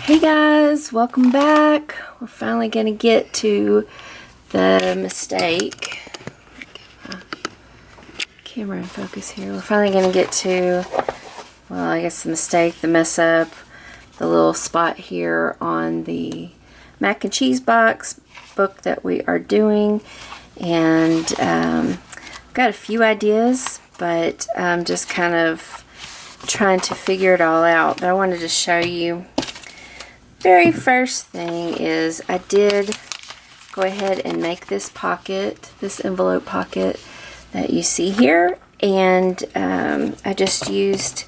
Hey guys, welcome back. We're finally going to get to the mistake. Get my camera in focus here. We're finally going to get to, well, I guess the mistake, the mess up, the little spot here on the mac and cheese box book that we are doing. And I've got a few ideas, but I'm just kind of trying to figure it all out. But I wanted to show you. Very first thing is I did go ahead and make this pocket, this envelope pocket that you see here, and I just used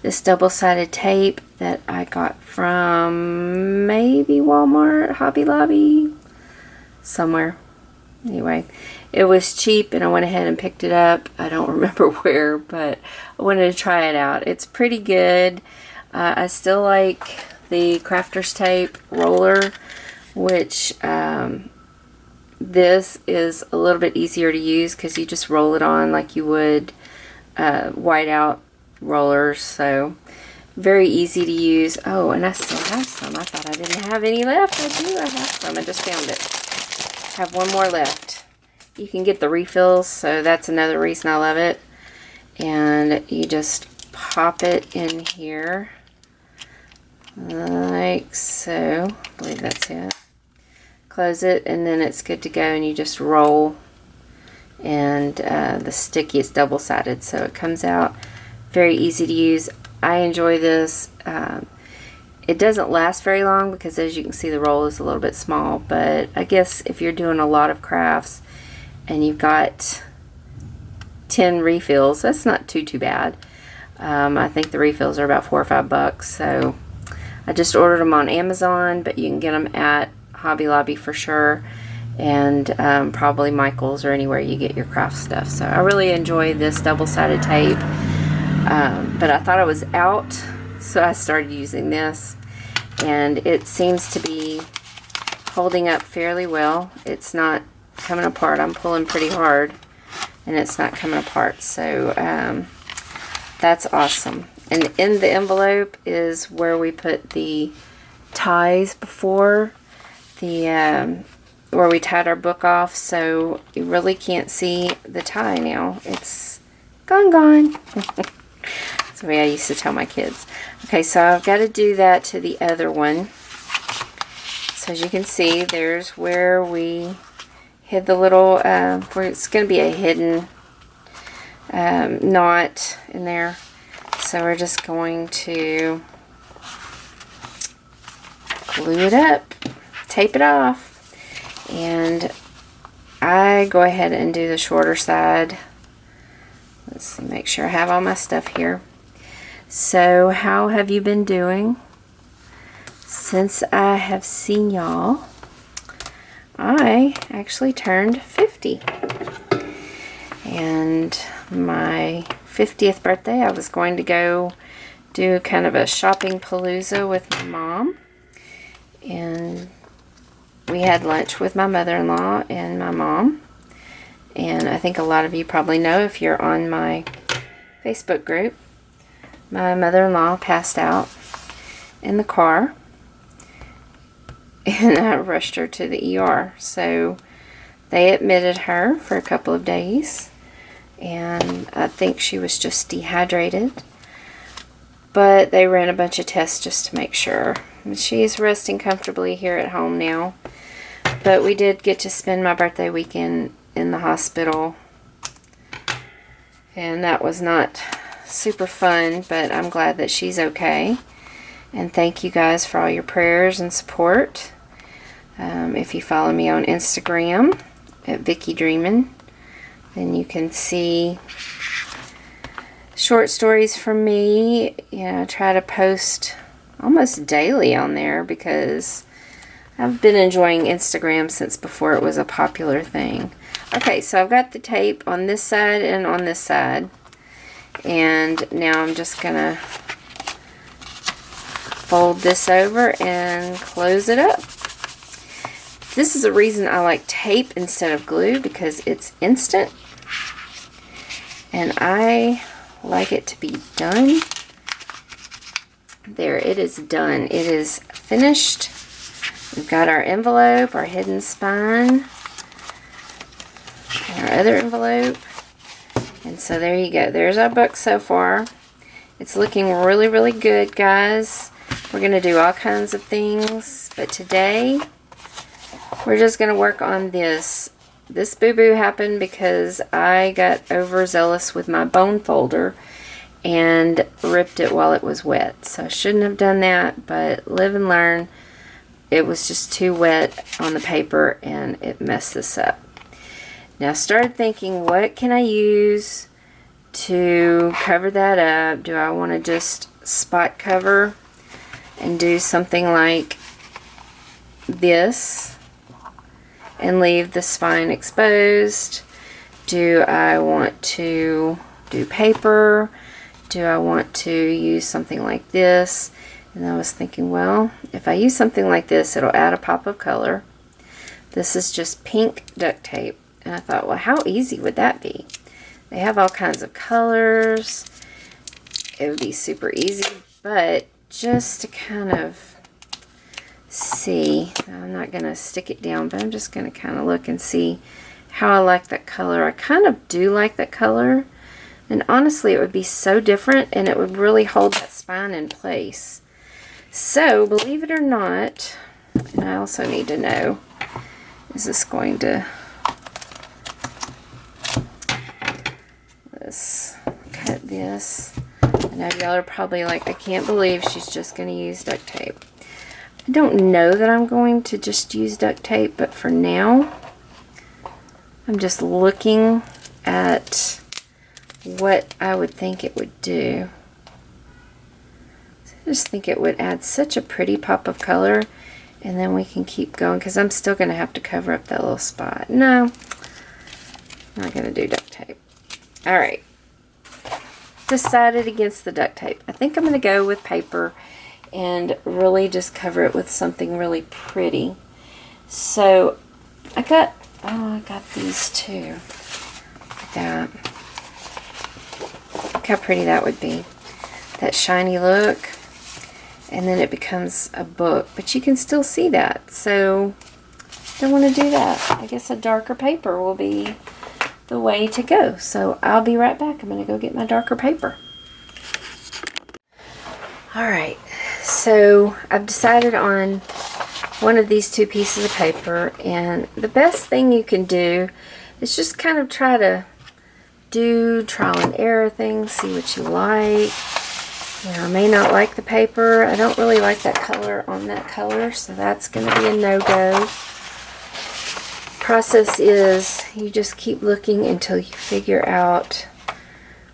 this double-sided tape that I got from maybe Walmart, Hobby Lobby, somewhere. Anyway, it was cheap and I went ahead and picked it up. I don't remember where, but I wanted to try it out. It's pretty good. I still like the crafter's tape roller, which this is a little bit easier to use because you just roll it on like you would whiteout rollers. So very easy to use. Oh, and I still have some. I thought I didn't have any left. I do. I have some. I just found it. I have one more left. You can get the refills, so that's another reason I love it. And you just pop it in here like so. I believe that's it. Close it and then it's good to go, and you just roll, and the sticky is double-sided, so it comes out very easy to use. I enjoy this. It doesn't last very long because, as you can see, the roll is a little bit small, but I guess if you're doing a lot of crafts and you've got 10 refills, that's not too bad. I think the refills are about $4 or $5, so I just ordered them on Amazon, but you can get them at Hobby Lobby for sure, and probably Michael's or anywhere you get your craft stuff. So I really enjoy this double-sided tape, but I thought I was out, so I started using this, and it seems to be holding up fairly well. It's not coming apart. I'm pulling pretty hard, and it's not coming apart, so that's awesome. And in the envelope is where we put the ties before, the where we tied our book off, so you really can't see the tie now. It's gone. That's the way I used to tell my kids. Okay, so I've got to do that to the other one. So as you can see, there's where we hid the little, where it's going to be a hidden knot in there. So we're just going to glue it up, tape it off, and I go ahead and do the shorter side. Let's see, make sure I have all my stuff here. So how have you been doing since I have seen y'all? I actually turned 50, and my 50th birthday, I was going to go do kind of a shopping palooza with my mom, and we had lunch with my mother-in-law and my mom. And I think a lot of you probably know, if you're on my Facebook group, my mother-in-law passed out in the car, and I rushed her to the ER. So they admitted her for a couple of days, and I think she was just dehydrated, but they ran a bunch of tests just to make sure. She's resting comfortably here at home now, but we did get to spend my birthday weekend in the hospital, and that was not super fun, but I'm glad that she's okay. And thank you guys for all your prayers and support. If you follow me on Instagram at Vickie Dreamin, then you can see short stories from me. You know, I try to post almost daily on there because I've been enjoying Instagram since before it was a popular thing. Okay, so I've got the tape on this side and on this side, and now I'm just gonna fold this over and close it up. This is a reason I like tape instead of glue, because it's instant, and I like it to be done There, it is done. It is finished. We've got our envelope, our hidden spine, and our other envelope. And so there you go. There's our book so far. It's looking really, really good, guys. We're going to do all kinds of things, but today we're just going to work on this. This boo-boo happened because I got overzealous with my bone folder and ripped it while it was wet. So I shouldn't have done that, but live and learn. It was just too wet on the paper and it messed this up. Now I started thinking, what can I use to cover that up? Do I want to just spot cover and do something like this and leave the spine exposed? Do I want to do paper? Do I want to use something like this? And I was thinking, well, if I use something like this, it'll add a pop of color. This is just pink duct tape. And I thought, well, how easy would that be? They have all kinds of colors. It would be super easy, but just to kind of see, I'm not going to stick it down, but I'm just going to kind of look and see how I like that color. I kind of do like that color. And honestly, it would be so different, and it would really hold that spine in place. So, believe it or not, and I also need to know, is this going to, let's cut this. I know y'all are probably like, I can't believe she's just going to use duct tape. I don't know that I'm going to just use duct tape, but for now, I'm just looking at what I would think it would do. So I just think it would add such a pretty pop of color, and then we can keep going because I'm still going to have to cover up that little spot. No, I'm not going to do duct tape. Alright, decided against the duct tape. I think I'm going to go with paper and really just cover it with something really pretty. So I got these too. Look at that. Look how pretty that would be. That shiny look. And then it becomes a book. But you can still see that. So I don't want to do that. I guess a darker paper will be the way to go. So I'll be right back. I'm going to go get my darker paper. Alright. So I've decided on one of these two pieces of paper. And the best thing you can do is just kind of try to do trial and error things, see what you like. You know, I may not like the paper. I don't really like that color on that color, so that's going to be a no-go. Process is you just keep looking until you figure out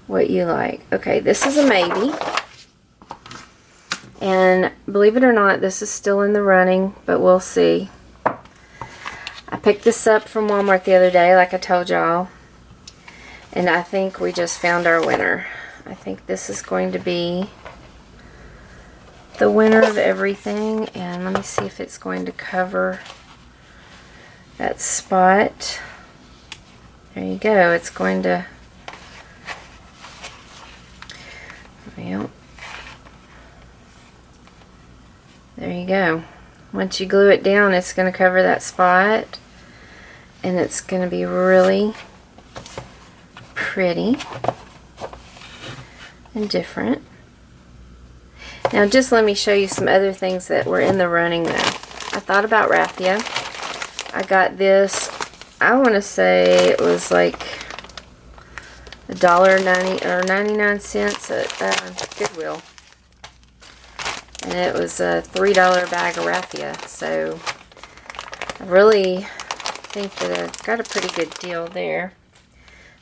what you like. Okay, this is a maybe. And believe it or not, this is still in the running, but we'll see. I picked this up from Walmart the other day, like I told y'all. And I think we just found our winner. I think this is going to be the winner of everything. And let me see if it's going to cover that spot. There you go. It's going to, well, there you go. Once you glue it down, it's going to cover that spot. And it's going to be really pretty and different. Now just let me show you some other things that were in the running though. I thought about raffia. I got this, I want to say it was like $1.90 or 99 cents at Goodwill. And it was a $3 bag of raffia. So I really think that I got a pretty good deal there.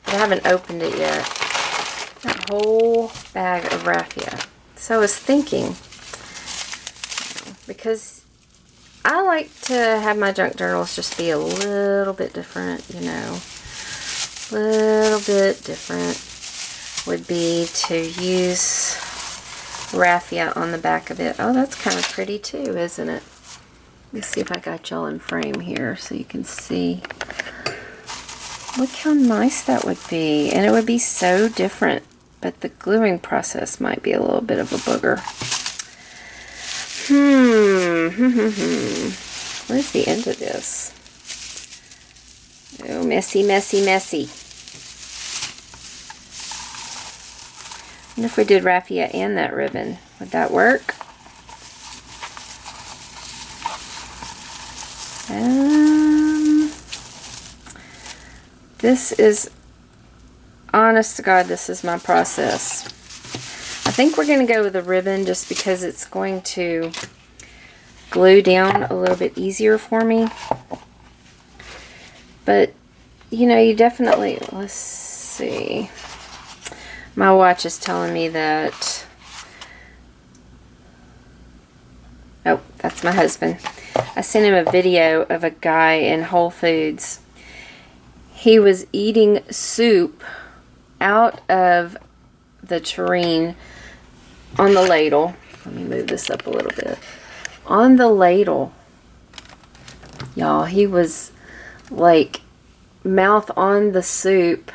But I haven't opened it yet. That whole bag of raffia. So I was thinking, because I like to have my junk journals just be a little bit different, you know. A little bit different would be to use raffia on the back of it. Oh, that's kind of pretty too, isn't it? Let me see if I got y'all in frame here so you can see. Look how nice that would be. And it would be so different. But the gluing process might be a little bit of a booger. Where's the end of this? Oh, messy, messy, messy. I wonder if we did raffia and that ribbon. Would that work? This is, honest to God, this is my process. I think we're going to go with a ribbon just because it's going to glue down a little bit easier for me. But, you know, you definitely, let's see. My watch is telling me that, oh, that's my husband. I sent him a video of a guy in Whole Foods. He was eating soup out of the tureen on the ladle. Let me move this up a little bit. On the ladle, y'all, he was like mouth on the soup,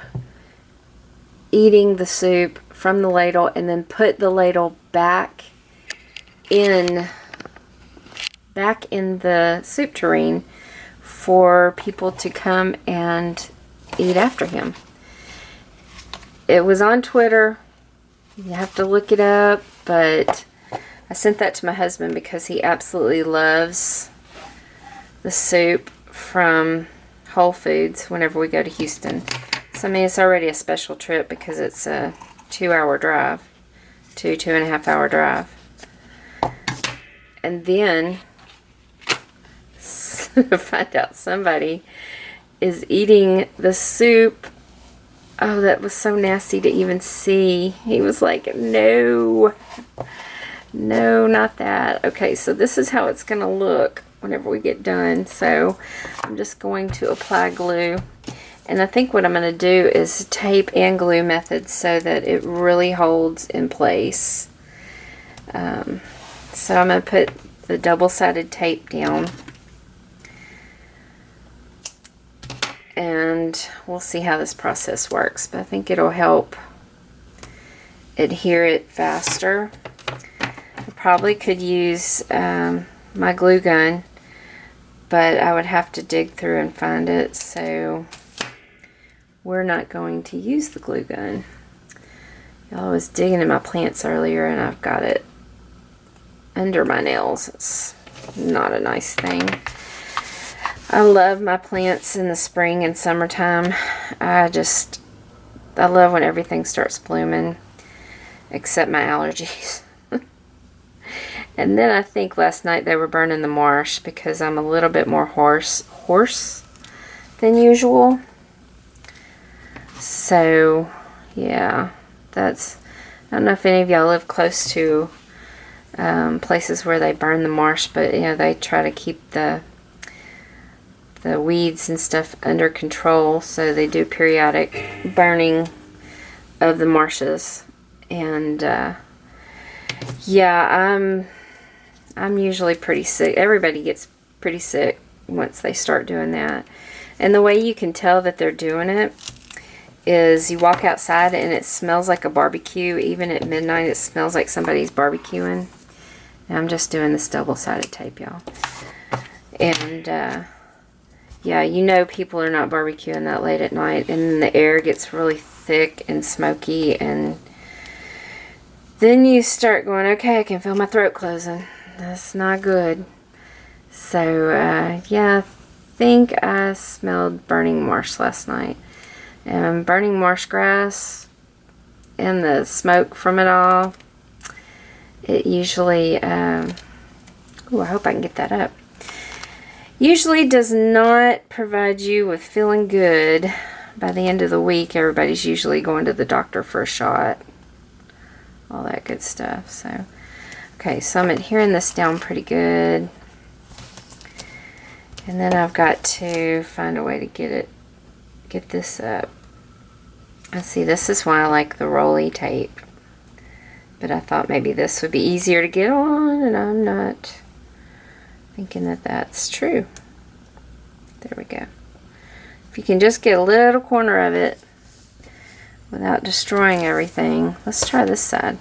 eating the soup from the ladle, and then put the ladle back in the soup tureen for people to come and eat after him. It was on Twitter. You have to look it up, but I sent that to my husband because he absolutely loves the soup from Whole Foods whenever we go to Houston. So, I mean, it's already a special trip because it's a 2-hour drive, 2.5 hour drive. And then find out somebody is eating the soup. Oh, that was so nasty to even see. He was like, no, not that. Okay, so this is how it's going to look whenever we get done. So I'm just going to apply glue. And I think what I'm going to do is tape and glue method so that it really holds in place. So I'm going to put the double-sided tape down. And we'll see how this process works. But I think it'll help adhere it faster. I probably could use my glue gun, but I would have to dig through and find it. So we're not going to use the glue gun. I was digging in my plants earlier and I've got it under my nails. It's not a nice thing. I love my plants in the spring and summertime. I love when everything starts blooming, except my allergies. And then I think last night they were burning the marsh because I'm a little bit more hoarse than usual. So, yeah, I don't know if any of y'all live close to places where they burn the marsh, but, you know, they try to keep the weeds and stuff under control, so they do periodic burning of the marshes. And yeah, I'm usually pretty sick. Everybody gets pretty sick once they start doing that. And the way you can tell that they're doing it is you walk outside and it smells like a barbecue. Even at midnight it smells like somebody's barbecuing. And I'm just doing this double-sided tape, y'all. And yeah, you know people are not barbecuing that late at night, and the air gets really thick and smoky, and then you start going, okay, I can feel my throat closing. That's not good. So, yeah, I think I smelled burning marsh last night. And burning marsh grass and the smoke from it all, it usually, ooh, I hope I can get that up. Usually does not provide you with feeling good. By the end of the week, everybody's usually going to the doctor for a shot. All that good stuff. So, okay, so I'm adhering this down pretty good. And then I've got to find a way to get this up. I see, this is why I like the rolly tape. But I thought maybe this would be easier to get on, and I'm not thinking that that's true. There we go. If you can just get a little corner of it without destroying everything. Let's try this side.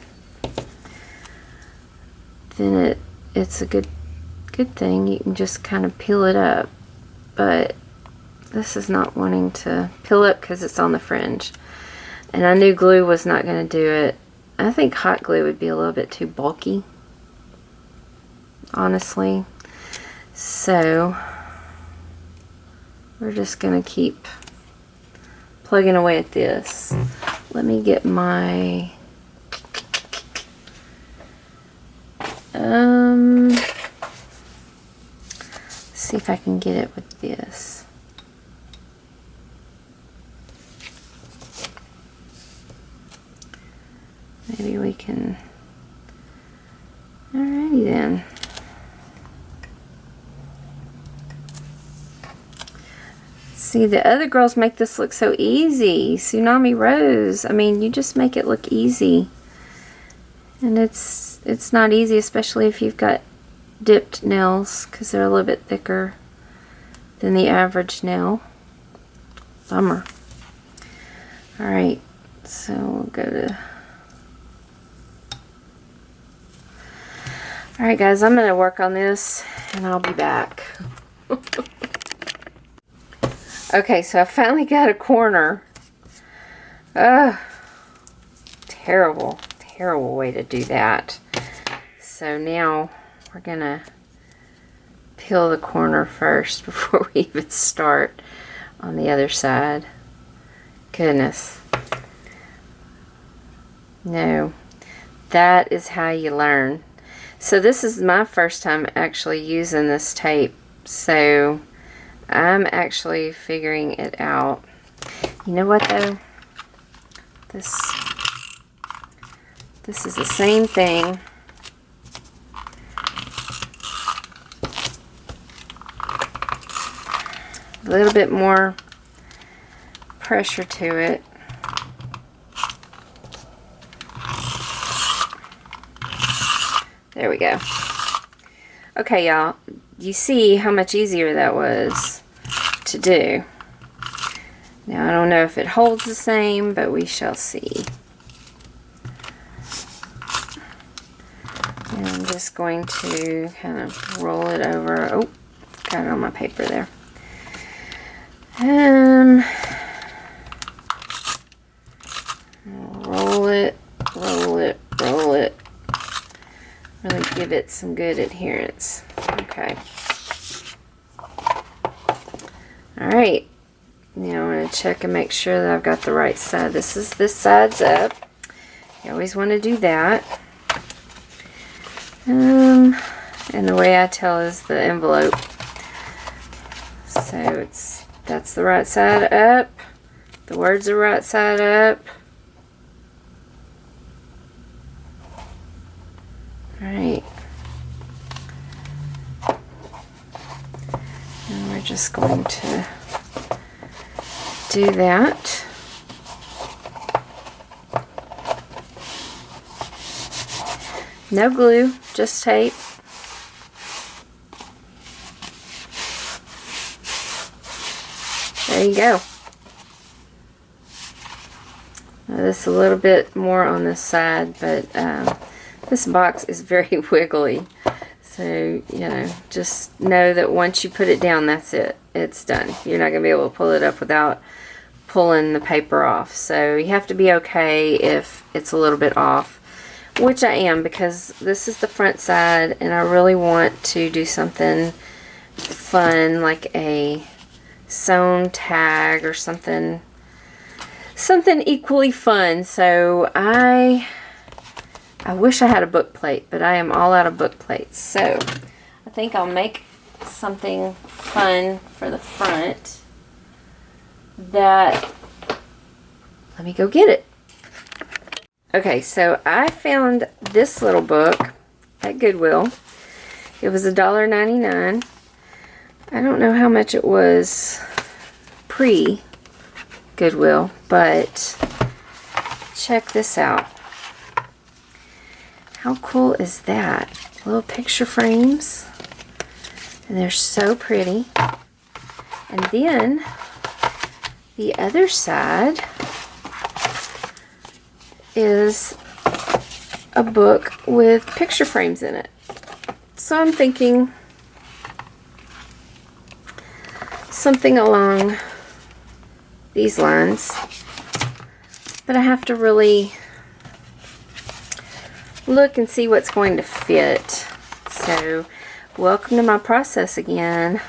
Then it's a good thing. You can just kind of peel it up, but this is not wanting to peel up because it's on the fringe. And I knew glue was not going to do it. I think hot glue would be a little bit too bulky, honestly. So we're just going to keep plugging away at this. Let me get my see if I can get it with this. Maybe we can. Alrighty then. See, the other girls make this look so easy. Tsunami Rose. I mean, you just make it look easy. And it's not easy, especially if you've got dipped nails, because they're a little bit thicker than the average nail. Bummer. Alright, so we'll go to... Alright guys, I'm going to work on this and I'll be back. Okay, so I finally got a corner. Terrible, terrible way to do that. So now we're going to peel the corner first before we even start on the other side. Goodness. No, that is how you learn. So this is my first time actually using this tape, so I'm actually figuring it out. You know what though? This is the same thing. A little bit more pressure to it. There we go. Okay, y'all. You see how much easier that was to do. Now, I don't know if it holds the same, but we shall see. And I'm just going to kind of roll it over. Oh, got it on my paper there. Roll it, roll it, roll it. Really give it some good adherence. Okay. Alright. Now I'm going to check and make sure that I've got the right side. This side's up. You always want to do that. And the way I tell is the envelope. So that's the right side up. The words are right side up. Alright. And we're just going to do that. No glue, just tape. There you go. Now this is a little bit more on this side, but this box is very wiggly. So, you know, just know that once you put it down, that's it. It's done. You're not going to be able to pull it up without pulling the paper off. So you have to be okay if it's a little bit off, which I am, because this is the front side and I really want to do something fun, like a sewn tag or something equally fun. So I wish I had a book plate, but I am all out of book plates. So I think I'll make something fun for the front. Let me go get it. Okay, so I found this little book at Goodwill. It was $1.99. I don't know how much it was pre-Goodwill, but check this out. How cool is that? Little picture frames. And they're so pretty. And then the other side is a book with picture frames in it. So I'm thinking something along these lines, but I have to really look and see what's going to fit. So welcome to my process again.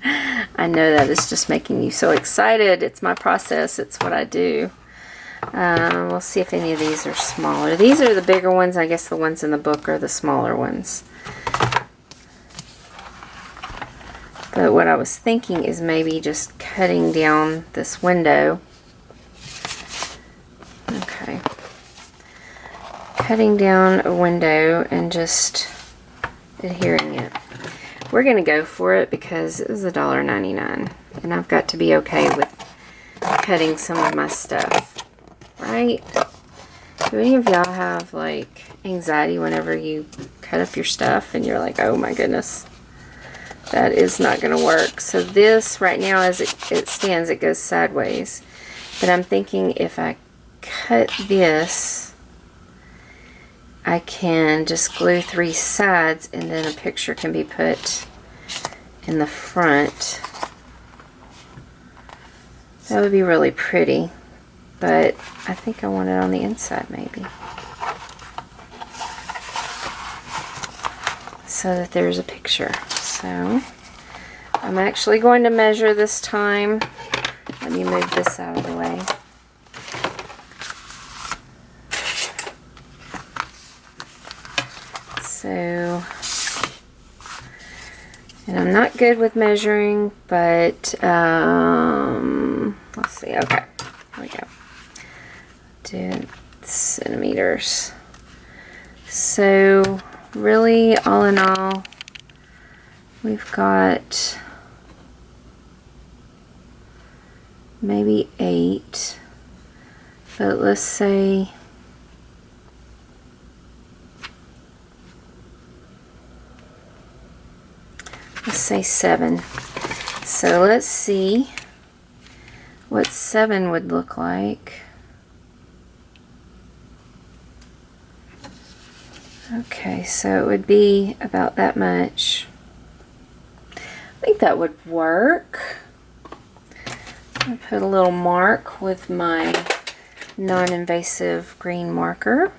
I know that is just making you so excited. It's my process. It's what I do. We'll see if any of these are smaller. These are the bigger ones. I guess the ones in the book are the smaller ones. But what I was thinking is maybe just cutting down this window. Okay. Cutting down a window and just adhering it. We're going to go for it because it was $1.99. And I've got to be okay with cutting some of my stuff. Right? Do any of y'all have like anxiety whenever you cut up your stuff and you're like, oh my goodness, that is not going to work? So this right now, as it stands, it goes sideways. But I'm thinking if I cut this, I can just glue 3 sides and then a picture can be put in the front. That would be really pretty, but I think I want it on the inside maybe, so that there's a picture. So I'm actually going to measure this time. Let me move this out of the way. So, and I'm not good with measuring, but let's see. Okay, here we go. Do centimeters. So really, all in all, we've got maybe 8, but let's say let's say 7. So let's see what 7 would look like. Okay, so it would be about that much. I think that would work. I'll put a little mark with my non-invasive green marker.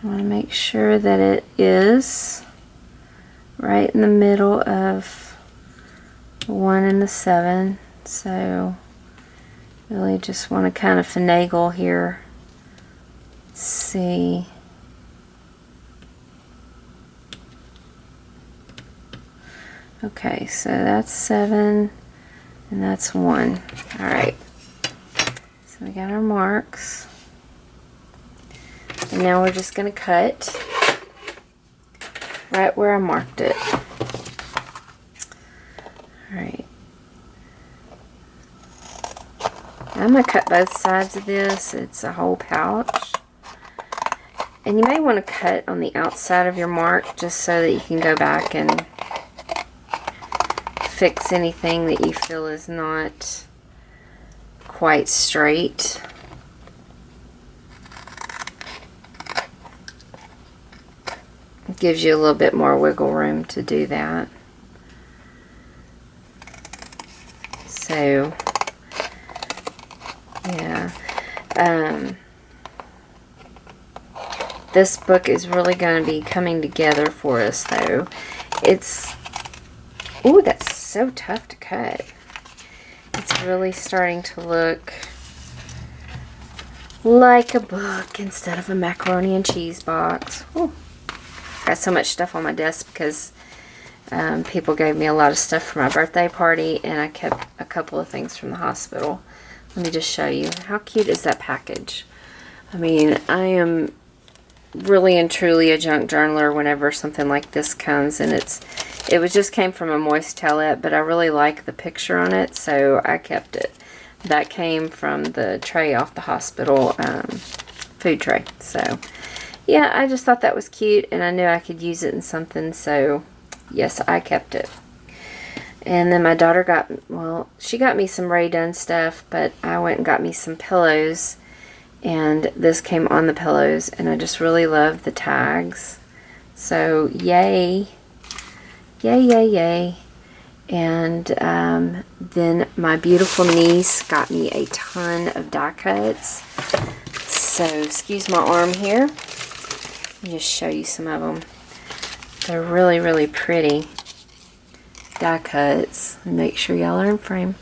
I want to make sure that it is right in the middle of the 1 and the 7. So really just want to kind of finagle here. Let's see. Okay, so that's 7 and that's 1. Alright, so we got our marks, and now we're just going to cut right where I marked it. Alright, I'm going to cut both sides of this. It's a whole pouch, and you may want to cut on the outside of your mark just so that you can go back and fix anything that you feel is not quite straight. It gives you a little bit more wiggle room to do that. So yeah, this book is really going to be coming together for us, though. It's, ooh, that's so tough to cut. It's really starting to look like a book instead of a macaroni and cheese box. Ooh. Got so much stuff on my desk because people gave me a lot of stuff for my birthday party, and I kept a couple of things from the hospital. Let me just show you. How cute is that package? I mean, I am really and truly a junk journaler whenever something like this comes, and it was just came from a moist towelette, but I really like the picture on it, so I kept it. That came from the tray off the hospital food tray. So yeah, I just thought that was cute, and I knew I could use it in something, so yes, I kept it. And then my daughter got, well, she got me some Rae Dunn stuff, but I went and got me some pillows, and this came on the pillows, and I just really love the tags. So yay, yay, yay, yay. And then my beautiful niece got me a ton of die cuts. So excuse my arm here. Let me just show you some of them. They're really, really pretty die cuts. Make sure y'all are in frame.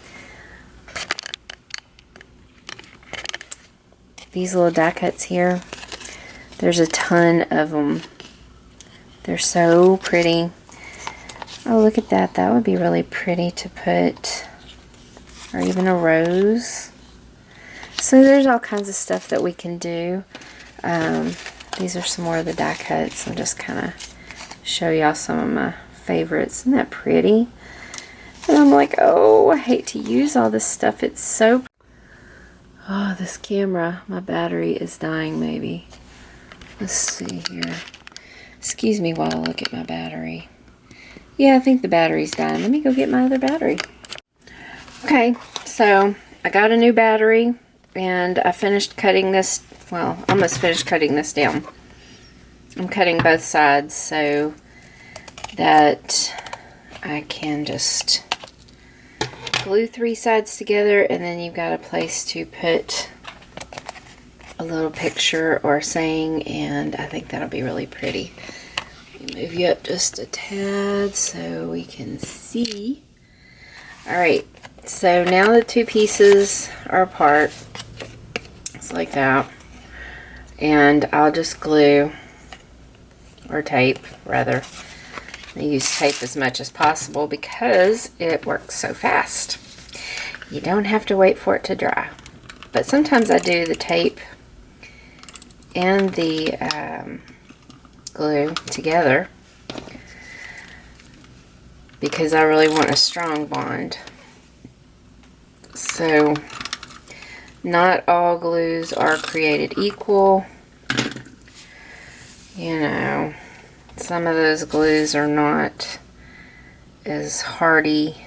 These little die cuts here, there's a ton of them. They're so pretty. Oh, look at that. That would be really pretty to put, or even a rose. So there's all kinds of stuff that we can do. These are some more of the die cuts. I'll just kind of show y'all some of my favorites. Isn't that pretty? And I'm like, oh, I hate to use all this stuff. It's so... Oh, this camera, my battery is dying maybe. Let's see here. Excuse me while I look at my battery. Yeah, I think the battery's dying. Let me go get my other battery. Okay, so I got a new battery and I finished cutting this, well, almost finished cutting this down. I'm cutting both sides so that I can just glue 3 sides together, and then you've got a place to put a little picture or saying, and I think that'll be really pretty. Let me move you up just a tad so we can see. Alright, so now the 2 pieces are apart. It's like that. And I'll just glue, or tape rather. I use tape as much as possible because it works so fast. You don't have to wait for it to dry. But sometimes I do the tape and the glue together because I really want a strong bond. So not all glues are created equal. You know, some of those glues are not as hardy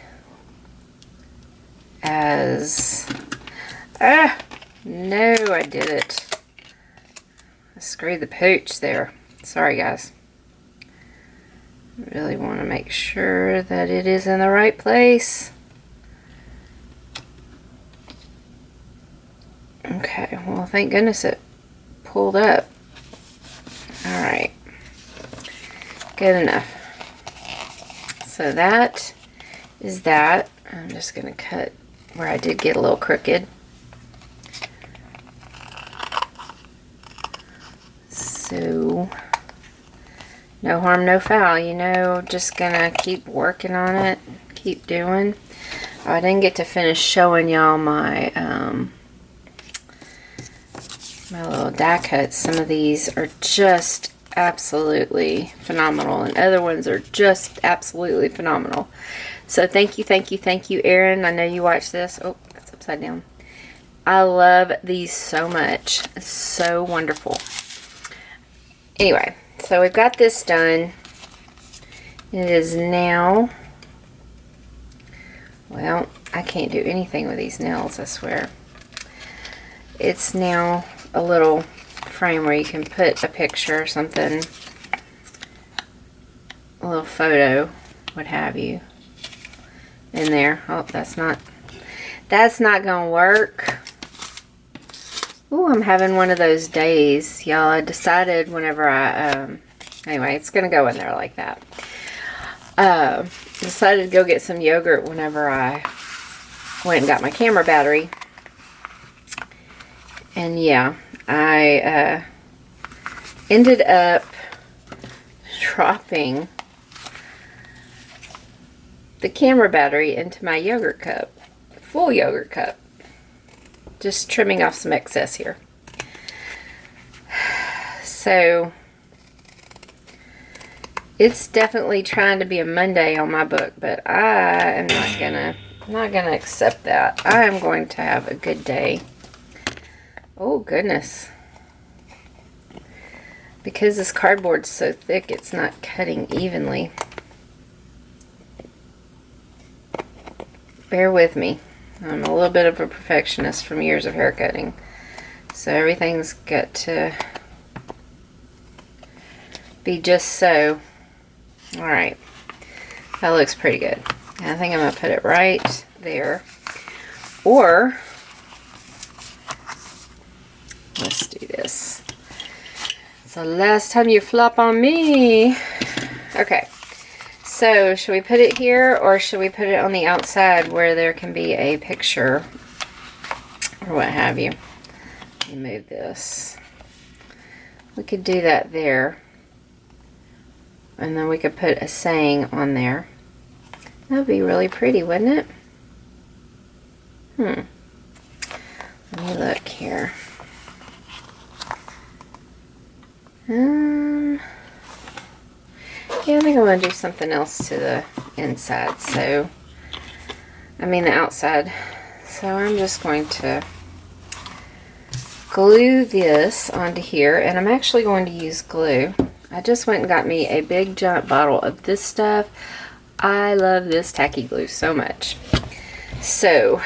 as... Ah! No, I did it. I screwed the pooch there. Sorry, guys. Really want to make sure that it is in the right place. Okay, well, thank goodness it pulled up. Alright. Good enough. So that is that. I'm just going to cut where I did get a little crooked. So, no harm, no foul, you know, just gonna keep working on it, keep doing. Oh, I didn't get to finish showing y'all my, my little die cuts. Some of these are just absolutely phenomenal, and other ones are just absolutely phenomenal. So thank you, Erin. I know you watch this. Oh, that's upside down. I love these so much. It's so wonderful. Anyway, so we've got this done. It is now, well, I can't do anything with these nails, I swear. It's now a little frame where you can put a picture or something, a little photo, what have you, in there. Oh, that's not gonna work. Ooh, I'm having one of those days, y'all. I decided whenever I, anyway, it's gonna go in there like that. Decided to go get some yogurt whenever I went and got my camera battery. And yeah, I ended up dropping the camera battery into my yogurt cup, full yogurt cup. Just trimming off some excess here. So it's definitely trying to be a Monday on my book, but I am not gonna accept that. I am going to have a good day. Oh goodness. Because this cardboard's so thick, it's not cutting evenly. Bear with me. I'm a little bit of a perfectionist from years of hair cutting. So everything's got to be just so. All right, that looks pretty good. And I think I'm gonna put it right there. Or let's do this. It's the last time you flop on me. Okay, so should we put it here or should we put it on the outside where there can be a picture or what have you? Let me move this. We could do that there. And then we could put a saying on there. That would be really pretty, wouldn't it? Let me look here. Yeah, I think I'm going to do something else to the inside. So, I mean the outside. So I'm just going to glue this onto here. And I'm actually going to use glue. I just went and got me a big giant bottle of this stuff. I love this tacky glue so much. So,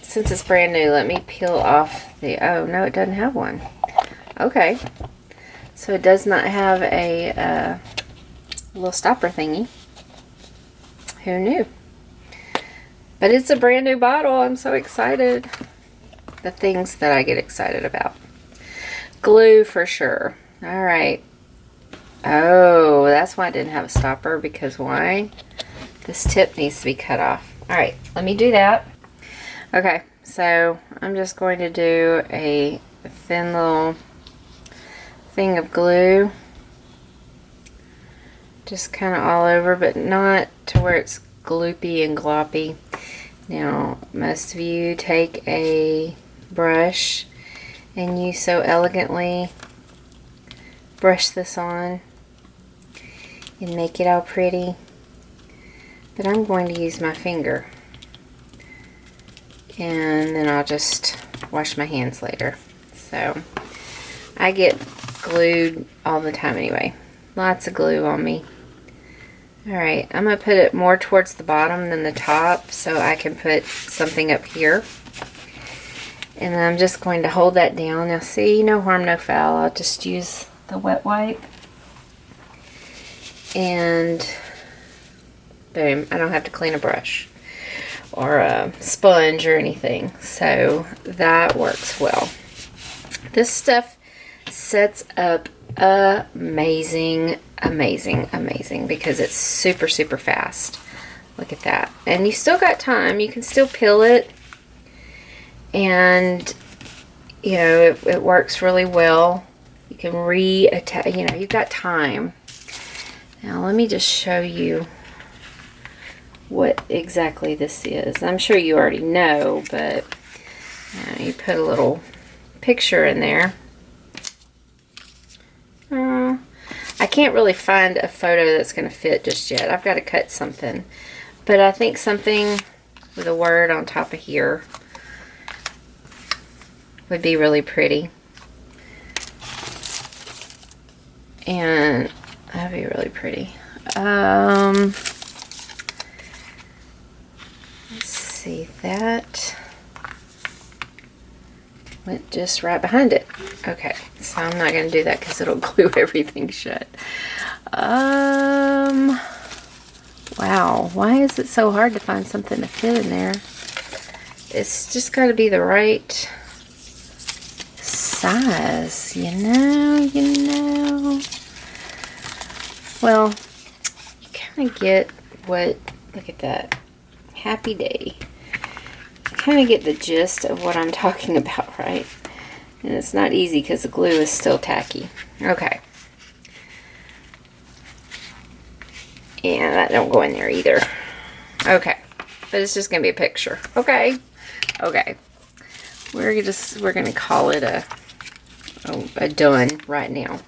since it's brand new, let me peel off the, oh no, it doesn't have one. Okay. So it does not have a little stopper thingy. Who knew? But it's a brand new bottle. I'm so excited. The things that I get excited about. Glue for sure. All right. Oh, that's why I didn't have a stopper, because why? This tip needs to be cut off. All right, let me do that. Okay, so I'm just going to do a thin little thing of glue. Just kind of all over, but not to where it's gloopy and gloppy. Now, most of you take a brush and you so elegantly brush this on and make it all pretty, but I'm going to use my finger, and then I'll just wash my hands later. So I get glued all the time anyway. Lots of glue on me. Alright, I'm going to put it more towards the bottom than the top so I can put something up here. And then I'm just going to hold that down. Now see, no harm, no foul. I'll just use the wet wipe. And boom, I don't have to clean a brush or a sponge or anything. So that works well. This stuff sets up amazing, amazing, amazing, because it's super, super fast. Look at that. And you still got time. You can still peel it. And, you know, it works really well. You can reattach, you know, you've got time. Now let me just show you what exactly this is. I'm sure you already know, but you put a little picture in there. I can't really find a photo that's going to fit just yet. I've got to cut something. But I think something with a word on top of here would be really pretty. And that'd be really pretty. Let's see, that went just right behind it. Okay, so I'm not going to do that because it'll glue everything shut. Wow, why is it so hard to find something to fit in there? It's just got to be the right size, you know. Well, you kind of get what, look at that, happy day. You kind of get the gist of what I'm talking about, right? And it's not easy because the glue is still tacky. Okay. And that don't go in there either. Okay. But it's just going to be a picture. Okay. Okay. We're going to call it a done right now.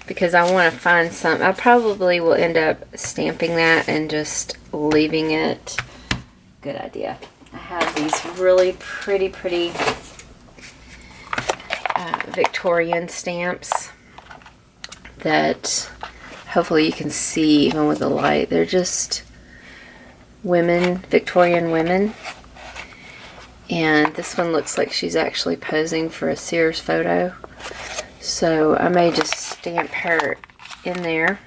Because I want to find some. I probably will end up stamping that and just leaving it. Good idea. I have these really pretty Victorian stamps that hopefully you can see even with the light. They're just women, Victorian women. And this one looks like she's actually posing for a Sears photo. So I may just stamp her in there.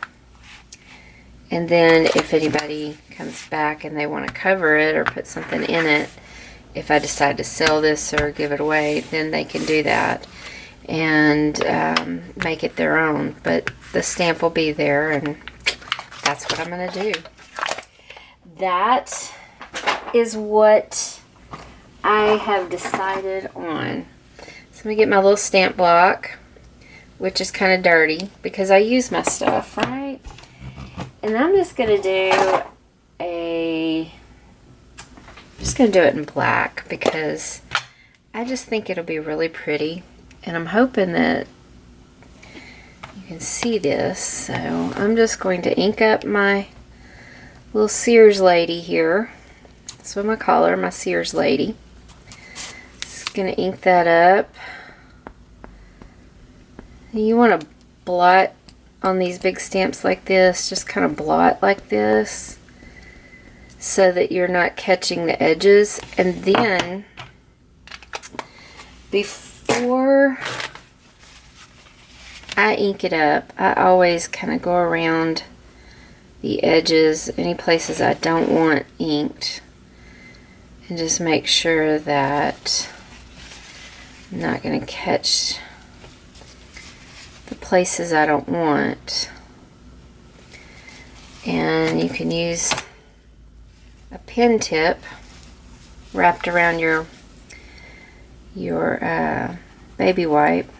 And then if anybody comes back and they want to cover it or put something in it, if I decide to sell this or give it away, then they can do that and make it their own. But the stamp will be there, and that's what I'm going to do. That is what I have decided on. So I'm going to get my little stamp block, which is kind of dirty because I use my stuff, right? And I'm just going to do it in black because I just think it'll be really pretty. And I'm hoping that you can see this. So I'm just going to ink up my little Sears lady here. That's what I'm going to call her, my Sears lady. Just going to ink that up. You want to blot on these big stamps like this, just kind of blot like this so that you're not catching the edges. And then before I ink it up, I always kind of go around the edges, any places I don't want inked, and just make sure that I'm not going to catch the places I don't want. And you can use a pen tip wrapped around your baby wipe.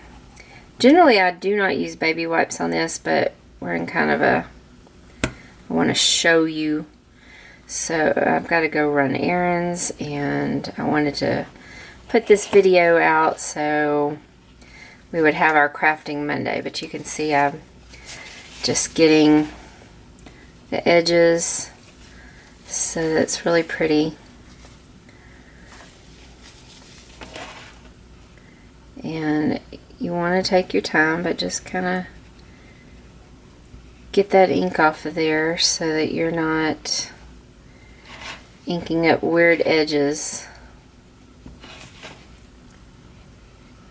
Generally I do not use baby wipes on this, but we're in kind of a, I want to show you, so I've got to go run errands, and I wanted to put this video out so we would have our crafting Monday. But you can see I'm just getting the edges so that's really pretty. And you want to take your time, but just kind of get that ink off of there so that you're not inking up weird edges.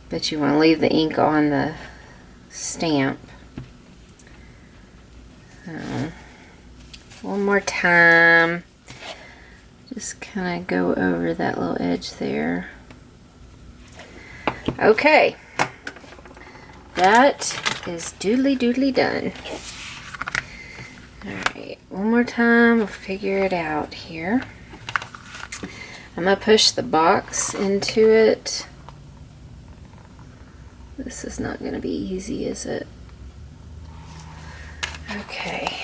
But you want to leave the ink on the stamp. One more time. Just kind of go over that little edge there. Okay. That is doodly done. Alright, one more time. We'll figure it out here. I'm going to push the box into it. This is not going to be easy, is it? Okay.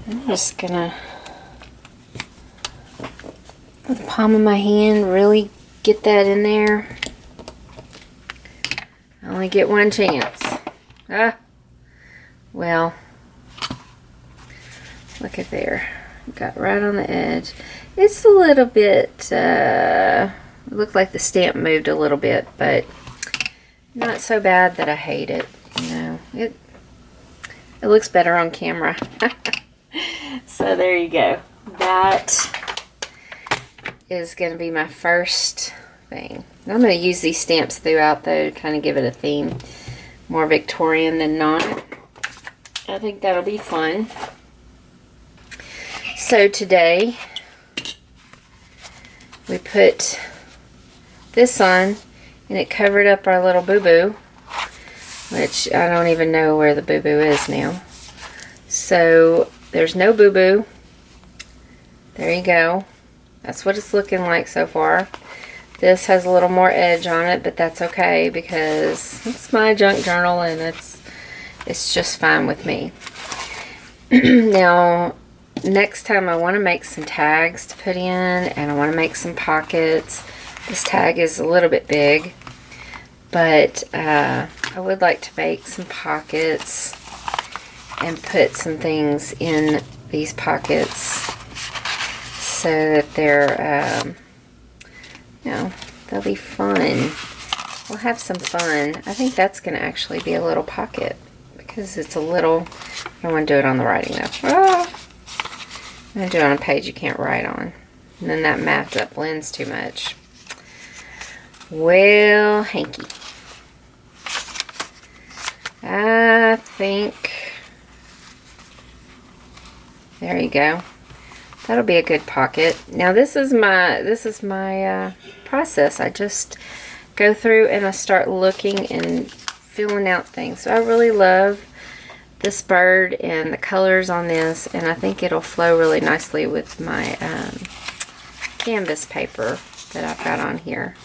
I'm just going to, with the palm of my hand, really get that in there. I only get one chance. Well, look at there. Got right on the edge. It's a little bit, it looked like the stamp moved a little bit, but not so bad that I hate it. You know, it looks better on camera. So there you go. That is going to be my first thing. I'm going to use these stamps throughout though to kind of give it a theme. More Victorian than not. I think that'll be fun. So today we put this on, and it covered up our little boo-boo, which I don't even know where the boo-boo is now. So there's no boo-boo. There you go. That's what it's looking like so far. This has a little more edge on it, but that's okay because it's my junk journal and it's just fine with me. Now, next time I want to make some tags to put in, and I want to make some pockets. This tag is a little bit big, but I would like to make some pockets and put some things in these pockets so that they're, you know, they'll be fun. We'll have some fun. I think that's going to actually be a little pocket because it's a little, I don't want to do it on the writing though. I'm going to do it on a page you can't write on. And then that math up blends too much. Well, hanky. I think, there you go. That'll be a good pocket. Now this is my process. I just go through and I start looking and filling out things. So I really love this bird and the colors on this, and I think it'll flow really nicely with my canvas paper that I've got on here.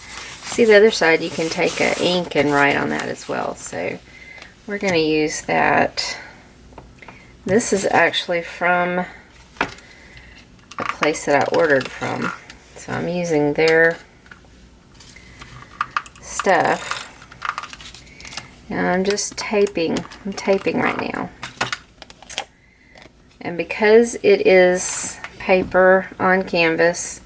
See the other side, you can take ink and write on that as well. So we're going to use that. This is actually from a place that I ordered from. So I'm using their stuff. Now I'm just taping. I'm taping right now. And because it is paper on canvas,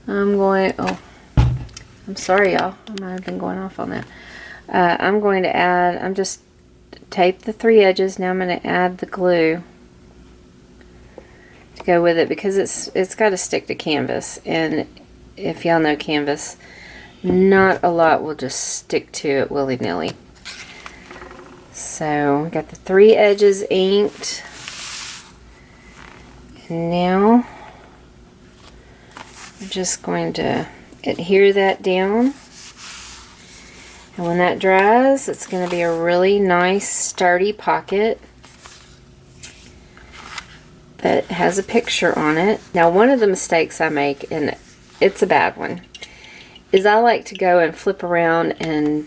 I'm going, oh, I'm sorry y'all. I might have been going off on that. I'm going to add, I'm just tape the 3 edges. Now I'm going to add the glue to go with it, because it's got to stick to canvas, and if y'all know canvas, not a lot will just stick to it willy-nilly. So we got the 3 edges inked, and now I'm just going to adhere that down, and when that dries, it's going to be a really nice sturdy pocket that has a picture on it. Now, one of the mistakes I make, and it's a bad one, is I like to go and flip around and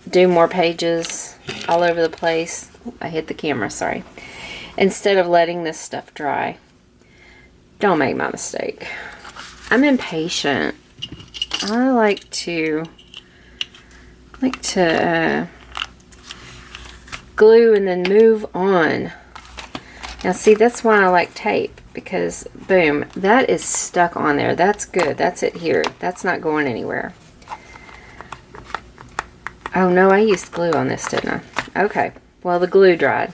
do more pages all over the place. I hit the camera, sorry. Instead of letting this stuff dry. Don't make my mistake. I'm impatient. I like to glue and then move on. Now see, that's why I like tape, because boom, that is stuck on there. That's good. That's it here. That's not going anywhere. Oh no, I used glue on this, didn't I? Okay, well the glue dried,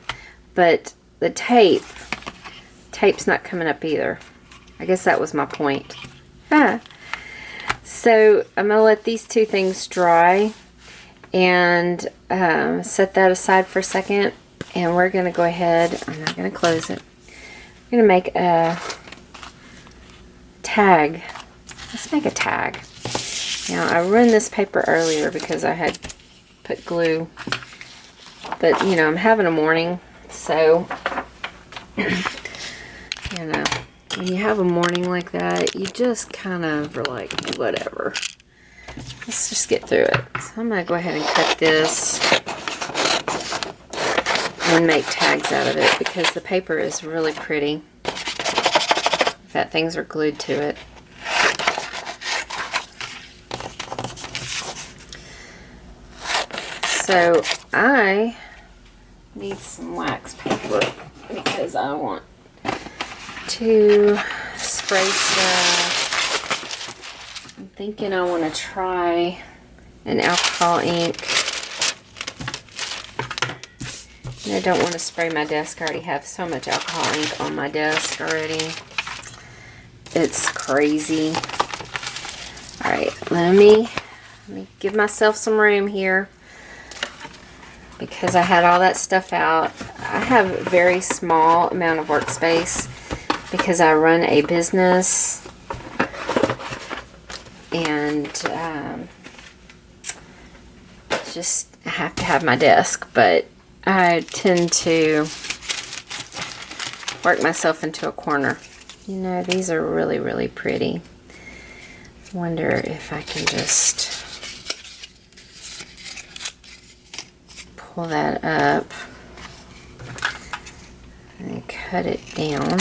but the tape's not coming up either. I guess that was my point. So I'm going to let these 2 things dry and set that aside for a second. And we're going to go ahead, I'm not going to close it. I'm going to make a tag. Let's make a tag. Now I ruined this paper earlier because I had put glue. But you know, I'm having a morning, so you know, when you have a morning like that, you just kind of are like, whatever. Let's just get through it. So I'm going to go ahead and cut this and make tags out of it, because the paper is really pretty. In fact, things are glued to it. So I need some wax paper because I want to spray stuff. I'm thinking I want to try an alcohol ink. And I don't want to spray my desk. I already have so much alcohol ink on my desk already. It's crazy. Alright, let me give myself some room here, because I had all that stuff out. I have a very small amount of workspace because I run a business, and just I have to have my desk, but I tend to work myself into a corner. You know, these are really, really pretty. I wonder if I can just pull that up and cut it down.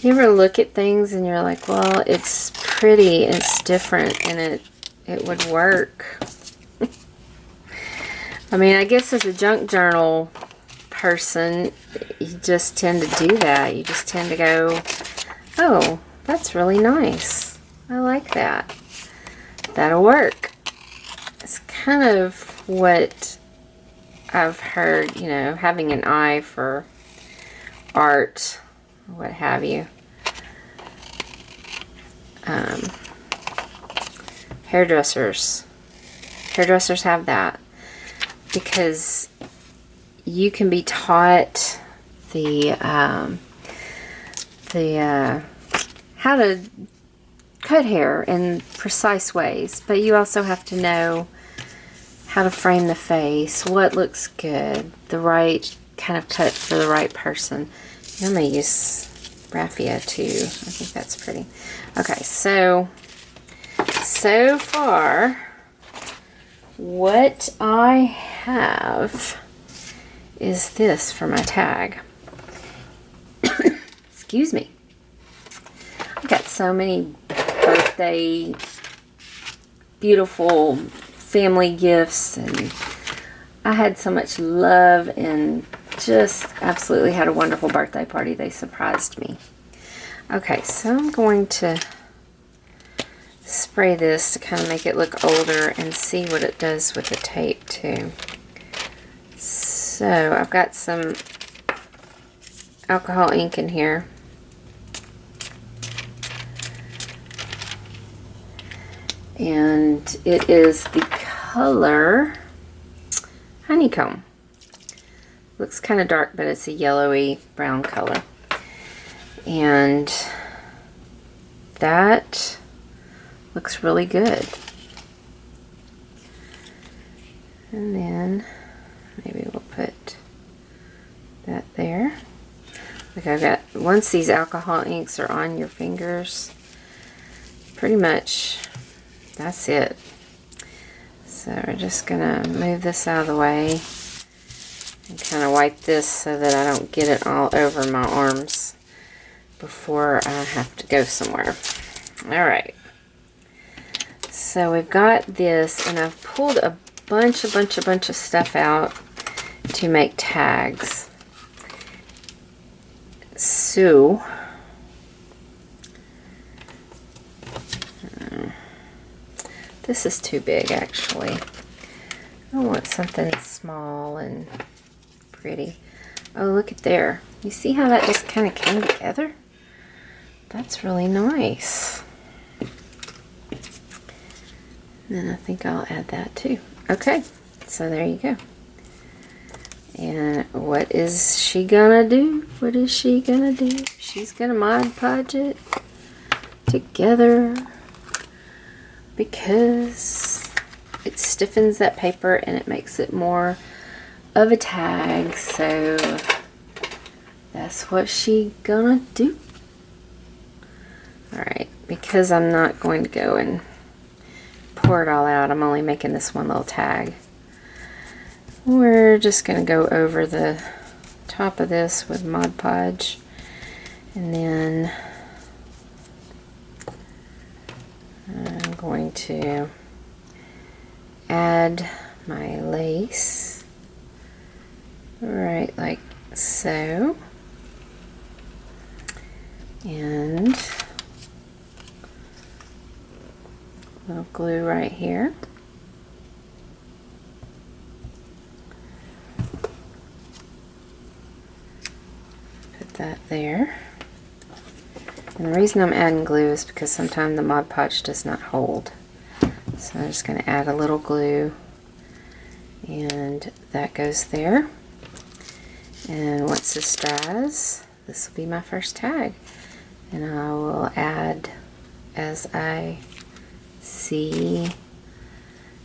You ever look at things and you're like, well, it's pretty, it's different, and it would work. I mean, I guess as a junk journal person, you just tend to do that. You just tend to go, oh, that's really nice. I like that. That'll work. It's kind of what I've heard, you know, having an eye for art, what have you. Hairdressers hairdressers have that, because you can be taught how to cut hair in precise ways, but you also have to know how to frame the face, what looks good, the right kind of cut for the right person. I'm going to use raffia too. I think that's pretty. Okay, so far what I have is this for my tag. Excuse me. I got so many birthday beautiful family gifts, and I had so much love and just absolutely had a wonderful birthday party. They surprised me. Okay, so I'm going to spray this to kind of make it look older and see what it does with the tape too. So I've got some alcohol ink in here. And it is the color Honeycomb. Looks kind of dark, but it's a yellowy brown color. And that looks really good. And then maybe we'll put that there. Like I've got, once these alcohol inks are on your fingers, pretty much that's it. So we're just gonna move this out of the way and kind of wipe this so that I don't get it all over my arms before I have to go somewhere. Alright. So we've got this, and I've pulled a bunch of stuff out to make tags. So this is too big, actually. I want something small and pretty. Oh, look at there. You see how that just kind of came together? That's really nice. And then I think I'll add that too. Okay, so there you go. And what is she gonna do? What is she gonna do? She's gonna Mod Podge it together, because it stiffens that paper and it makes it more of a tag. So that's what she gonna do. Alright, because I'm not going to go and pour it all out, I'm only making this one little tag. We're just going to go over the top of this with Mod Podge, and then I'm going to add my lace right like so, and a little glue right here. That there. And the reason I'm adding glue is because sometimes the Mod Podge does not hold. So I'm just going to add a little glue, and that goes there. And once this dries, this will be my first tag. And I will add as I see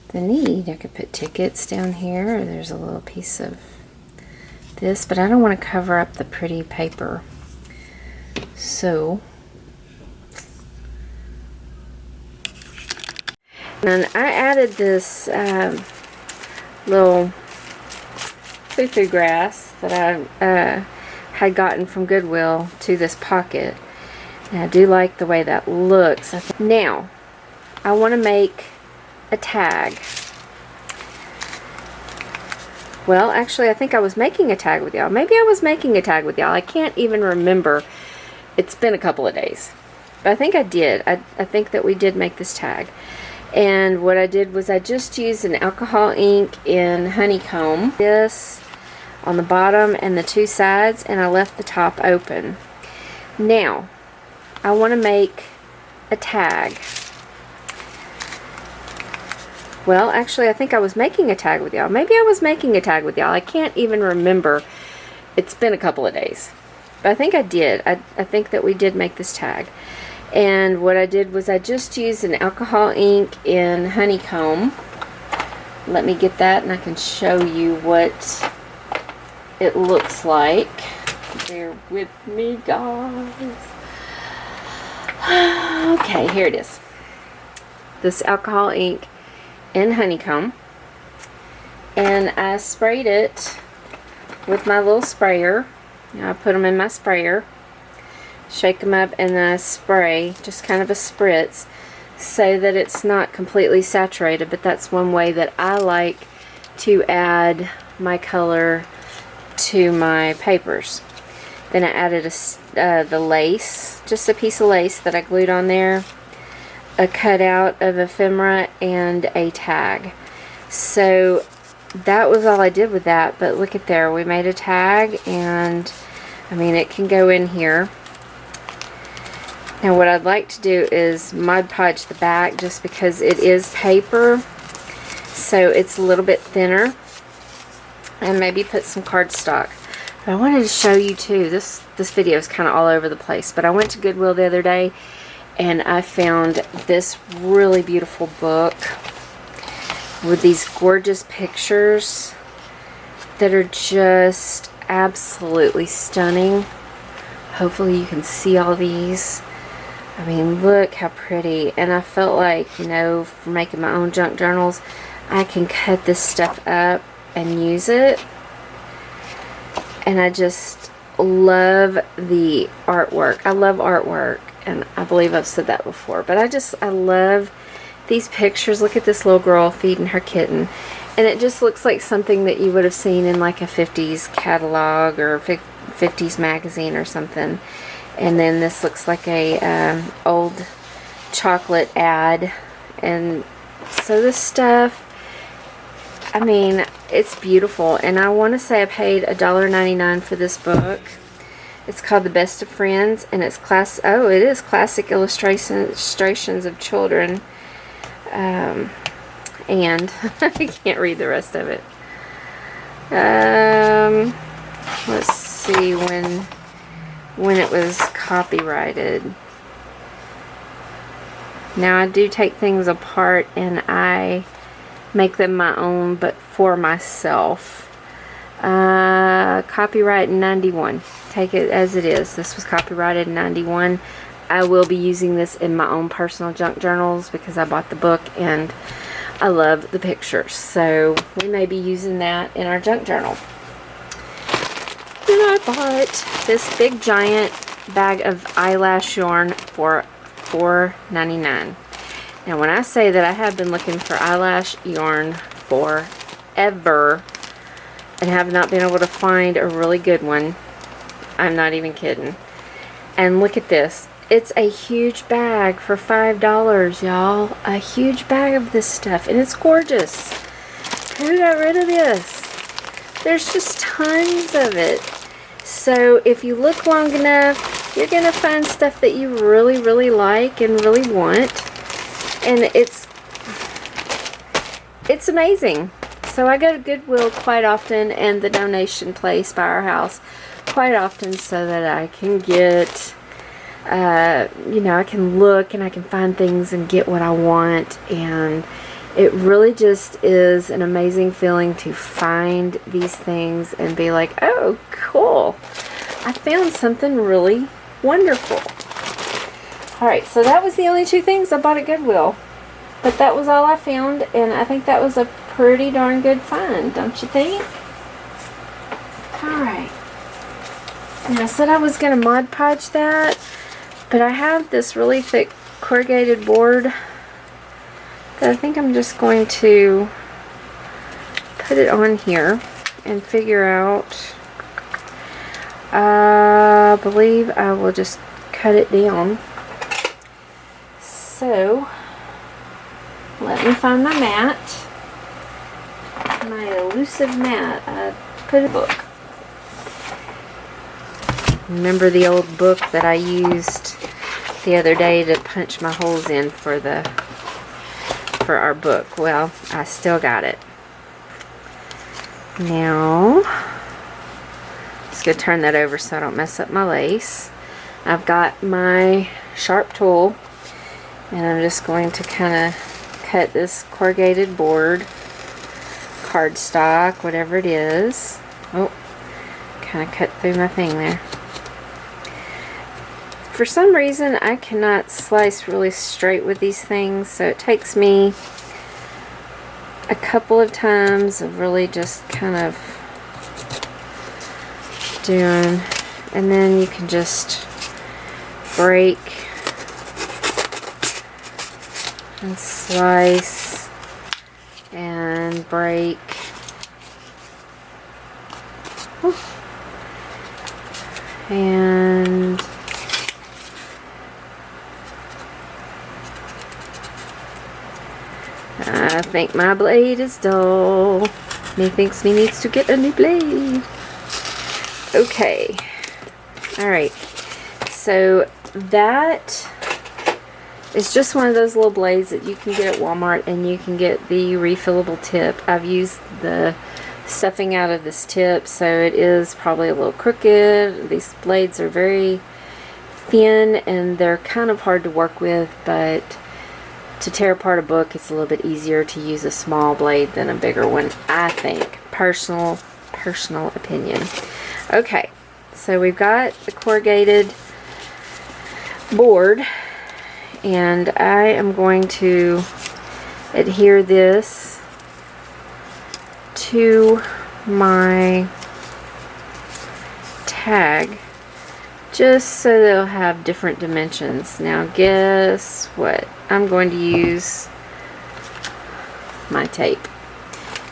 the need. I could put tickets down here, or there's a little piece of this, but I don't want to cover up the pretty paper. So, and I added this little foo-foo grass that I had gotten from Goodwill to this pocket. And I do like the way that looks. Now, I want to make a tag. Well, actually, I think I was making a tag with y'all. Maybe I was making a tag with y'all. I can't even remember. It's been a couple of days. But I think I did. I think that we did make this tag. And what I did was I just used an alcohol ink in Honeycomb. This on the bottom and the two sides, and I left the top open. Now, I want to make a tag. well, actually, I think I was making a tag with y'all. Maybe I was making a tag with y'all. I can't even remember. It's been a couple of days. But I think I did. I think that we did make this tag. And what I did was I just used an alcohol ink in honeycomb. Let me get that and I can show you what it looks like. Bear with me, guys. Okay, here it is. This alcohol ink in honeycomb. And I sprayed it with my little sprayer. I put them in my sprayer, shake them up, and then I spray, just kind of a spritz, so that it's not completely saturated. But that's one way that I like to add my color to my papers. Then I added the lace, just a piece of lace that I glued on there, a cutout of ephemera, and a tag. So that was all I did with that. But look at there, we made a tag, and I mean, it can go in here. Now what I'd like to do is Mod Podge the back, just because it is paper, so it's a little bit thinner, and maybe put some cardstock. But I wanted to show you too, this video is kind of all over the place, but I went to Goodwill the other day and I found this really beautiful book with these gorgeous pictures that are just absolutely stunning. Hopefully you can see all these. I mean, look how pretty. And I felt like, you know, for making my own junk journals, I can cut this stuff up and use it. And I just love the artwork. I love artwork, and I believe I've said that before, but I love these pictures. Look at this little girl feeding her kitten, and it just looks like something that you would have seen in like a 50s catalog or 50s magazine or something. And then this looks like a old chocolate ad. And so this stuff, I mean, it's beautiful. And I want to say I paid $1.99 for this book. It's called The Best of Friends, and it's it is classic illustrations of children. And I can't read the rest of it. Let's see when it was copyrighted. Now I do take things apart and I make them my own, but for myself. Copyright in 91. Take it as it is. This was copyrighted in 91. I will be using this in my own personal junk journals because I bought the book and I love the pictures. So we may be using that in our junk journal. Then I bought this big giant bag of eyelash yarn for $4.99. Now when I say that I have been looking for eyelash yarn forever and have not been able to find a really good one, I'm not even kidding. And look at this. It's a huge bag for $5, y'all. A huge bag of this stuff, and it's gorgeous. Who got rid of this? There's just tons of it. So if you look long enough, you're gonna find stuff that you really, really like and really want. And it's amazing. So I go to Goodwill quite often, and the donation place by our house quite often, so that I can get, you know, I can look and I can find things and get what I want. And it really just is an amazing feeling to find these things and be like, oh, cool, I found something really wonderful. Alright, so that was the only two things I bought at Goodwill. But that was all I found, and I think that was a pretty darn good find, don't you think? Alright. And I said I was going to Mod Podge that, but I have this really thick corrugated board that I think I'm just going to put it on here and figure out. I believe I will just cut it down. So, let me find my mat. My elusive mat. I put a book. Remember the old book that I used the other day to punch my holes in for for our book. Well, I still got it. Now, just gonna turn that over so I don't mess up my lace. I've got my sharp tool, and I'm just going to kind of cut this corrugated board, cardstock, whatever it is. Oh, kind of cut through my thing there. For some reason, I cannot slice really straight with these things, so it takes me a couple of times of really just kind of doing, and then you can just break and slice and break. And I think my blade is dull. Me thinks me needs to get a new blade. Okay. Alright. So that is just one of those little blades that you can get at Walmart, and you can get the refillable tip. I've used the stuffing out of this tip, so it is probably a little crooked. These blades are very thin and they're kind of hard to work with, but to tear apart a book, it's a little bit easier to use a small blade than a bigger one, I think. Personal opinion. Okay, so we've got the corrugated board, and I am going to adhere this to my tag just so they'll have different dimensions. Now guess what? I'm going to use my tape.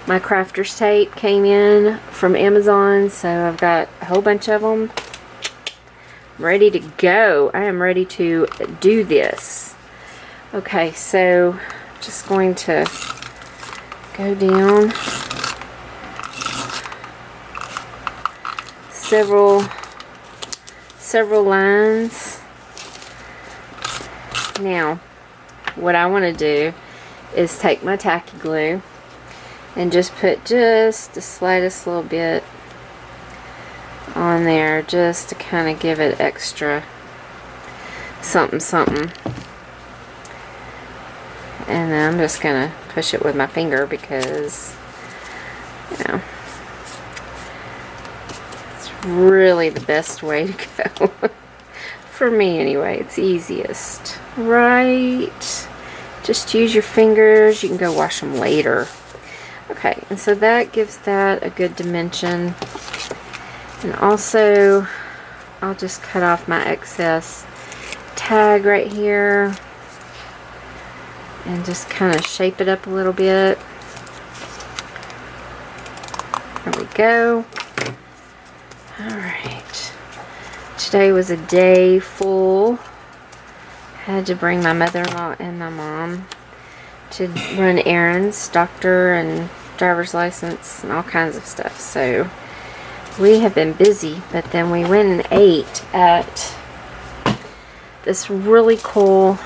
My crafter's tape came in from Amazon, so I've got a whole bunch of them ready to go. I am ready to do this. Okay, so I'm just going to go down several lines. Now, what I want to do is take my tacky glue and just put just the slightest little bit on there, just to kind of give it extra something. And then I'm just gonna push it with my finger because, you know, it's really the best way to go. For me anyway, it's easiest. Right? Just use your fingers. You can go wash them later. Okay, and so that gives that a good dimension. And also, I'll just cut off my excess tag right here and just kind of shape it up a little bit. There we go. Alright. Today was a day full. Had to bring my mother-in-law and my mom to run errands, doctor and driver's license and all kinds of stuff. So we have been busy, but then we went and ate at this really cool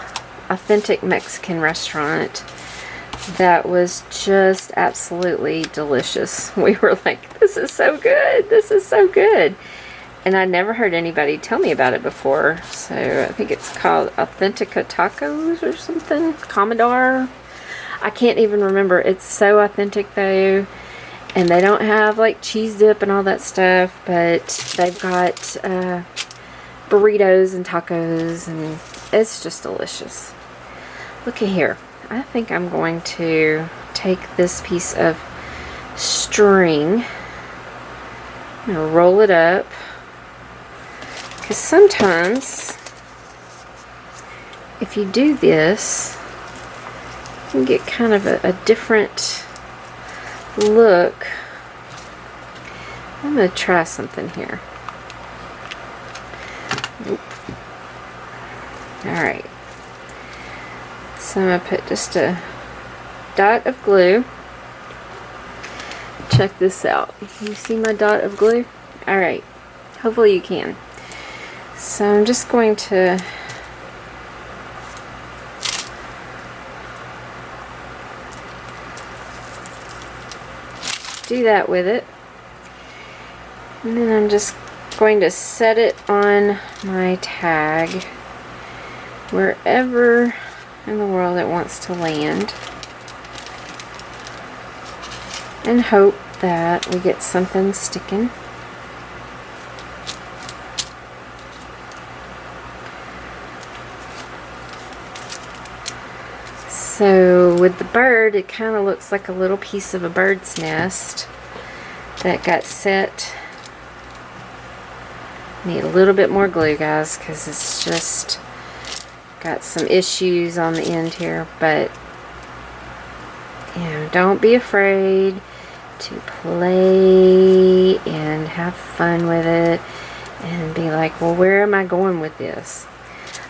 authentic Mexican restaurant that was just absolutely delicious. We were like, this is so good, this is so good. And I never heard anybody tell me about it before. So I think it's called Authentica Tacos or something. Commodore. I can't even remember. It's so authentic though. And they don't have like cheese dip and all that stuff. But they've got burritos and tacos. And it's just delicious. Look at here. I think I'm going to take this piece of string. I'm going to roll it up. Because sometimes, if you do this, you can get kind of a different look. I'm going to try something here. Nope. Alright. So I'm going to put just a dot of glue. Check this out. Can you see my dot of glue? Alright. Hopefully you can. So I'm just going to do that with it. And then I'm just going to set it on my tag wherever in the world it wants to land, and hope that we get something sticking. So with the bird, it kind of looks like a little piece of a bird's nest that got set. Need a little bit more glue, guys, because it's just got some issues on the end here. But you know, don't be afraid to play and have fun with it and be like, well, where am I going with this?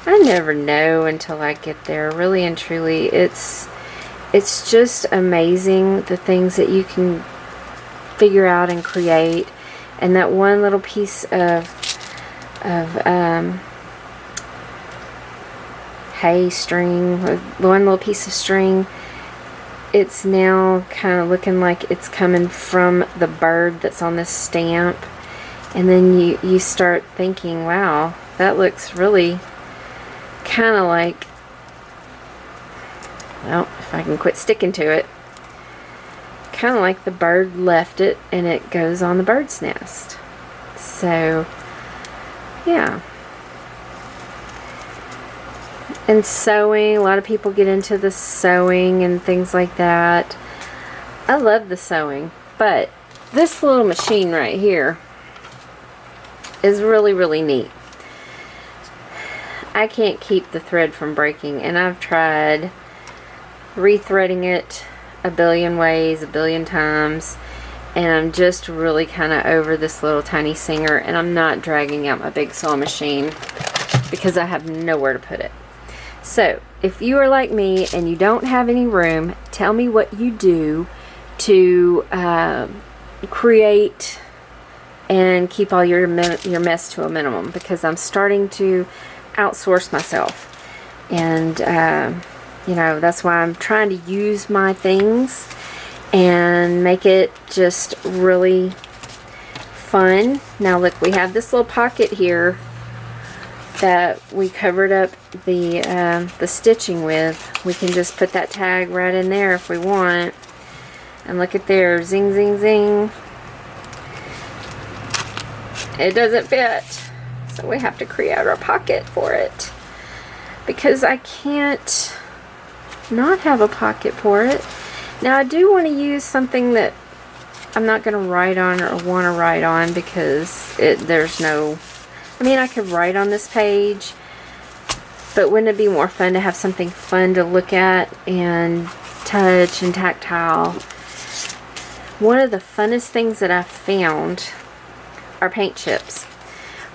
I never know until I get there. Really and truly, it's just amazing the things that you can figure out and create. And that one little piece of hay string, one little piece of string, it's now kind of looking like it's coming from the bird that's on this stamp. And then you start thinking, wow, that looks really kind of like, well, if I can quit sticking to it, kind of like the bird left it and it goes on the bird's nest. So yeah. And sewing, a lot of people get into the sewing and things like that. I love the sewing, but this little machine right here is really, really neat. I can't keep the thread from breaking, and I've tried rethreading it a billion ways, a billion times, and I'm just really kind of over this little tiny Singer, and I'm not dragging out my big sewing machine because I have nowhere to put it. So if you are like me and you don't have any room, tell me what you do to create and keep all your mess to a minimum, because I'm starting to outsource myself. And you know, that's why I'm trying to use my things and make it just really fun. Now look, we have this little pocket here that we covered up the stitching with. We can just put that tag right in there if we want. And look at there, zing, zing, zing. It doesn't fit, so we have to create our pocket for it, because I can't not have a pocket for it. Now I do want to use something that I'm not going to write on or want to write on, because there's no, I mean, I could write on this page, but wouldn't it be more fun to have something fun to look at and touch and tactile? One of the funnest things that I've found are paint chips,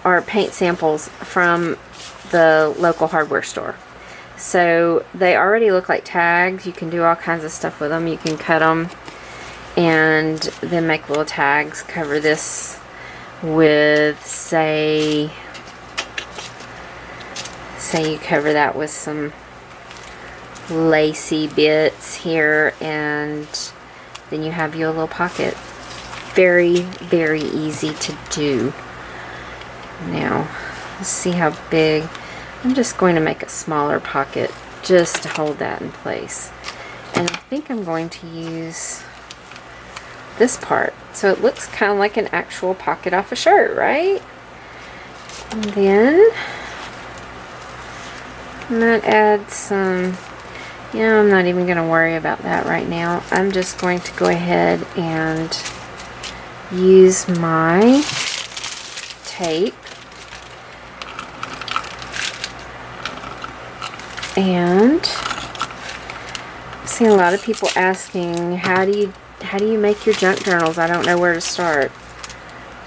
or paint samples from the local hardware store. So they already look like tags. You can do all kinds of stuff with them. You can cut them and then make little tags. Cover this with, say you cover that with some lacy bits here, and then you have your little pocket. Very, very easy to do. Now, let's see how big. I'm just going to make a smaller pocket just to hold that in place. And I think I'm going to use this part, so it looks kind of like an actual pocket off a shirt, right? And then I might add some, I'm not even going to worry about that right now. I'm just going to go ahead and use my tape and seeing a lot of people asking, how do you make your junk journals? I don't know where to start.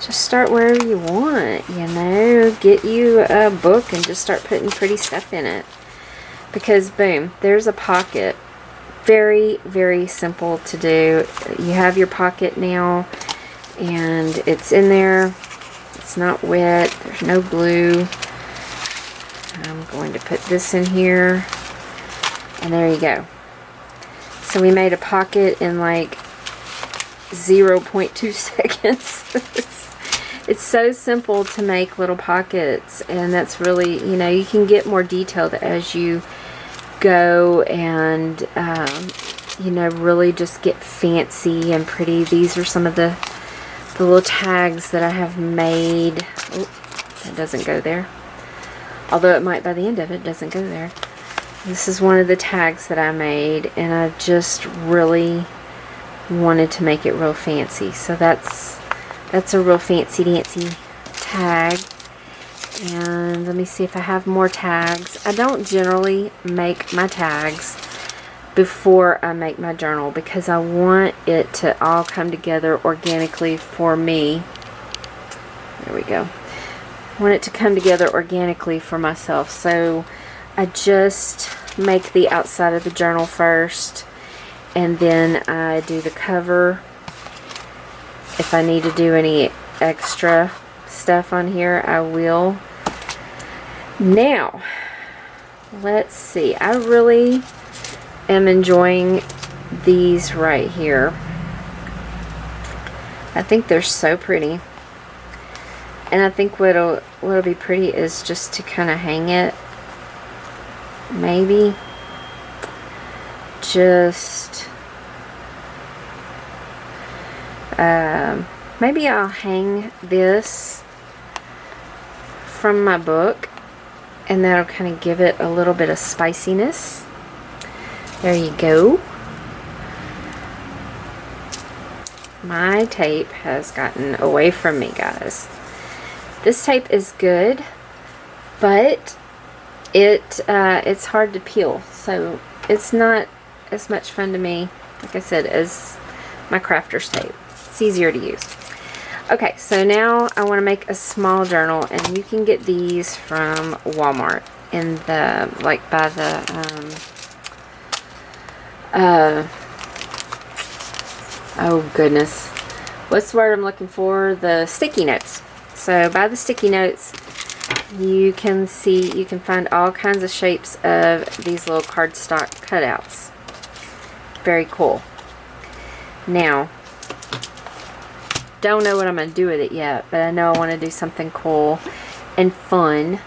Just start wherever you want, get you a book and just start putting pretty stuff in it, because boom, there's a pocket. Very, very simple to do. You have your pocket now, and it's in there. It's not wet. There's no glue. I'm going to put this in here, and there you go. So we made a pocket in like 0.2 seconds. It's so simple to make little pockets, and that's really, you know, you can get more detailed as you go, and you know, really just get fancy and pretty. These are some of the little tags that I have made. Oh, that doesn't go there. Although it might by the end of it, doesn't go there. This is one of the tags that I made, and I just really wanted to make it real fancy. So that's a real fancy dancy tag. And let me see if I have more tags. I don't generally make my tags before I make my journal because I want it to all come together organically for me. There we go. I want it to come together organically for myself. So I just make the outside of the journal first, and then I do the cover. If I need to do any extra stuff on here, I will. Now, let's see. I really am enjoying these right here. I think they're so pretty. And I think what'll be pretty is just to kind of hang it. Maybe. Just maybe I'll hang this from my book, and that'll kind of give it a little bit of spiciness. There you go. My tape has gotten away from me, guys. This tape is good, but it's hard to peel, so it's not as much fun to me, like I said, as my crafter's tape. It's easier to use. Okay, so now I want to make a small journal, and you can get these from Walmart in the, like, by the oh goodness, what's the word I'm looking for? The sticky notes. So by the sticky notes, you can find all kinds of shapes of these little cardstock cutouts. Very cool. Now, don't know what I'm going to do with it yet, but I know I want to do something cool and fun.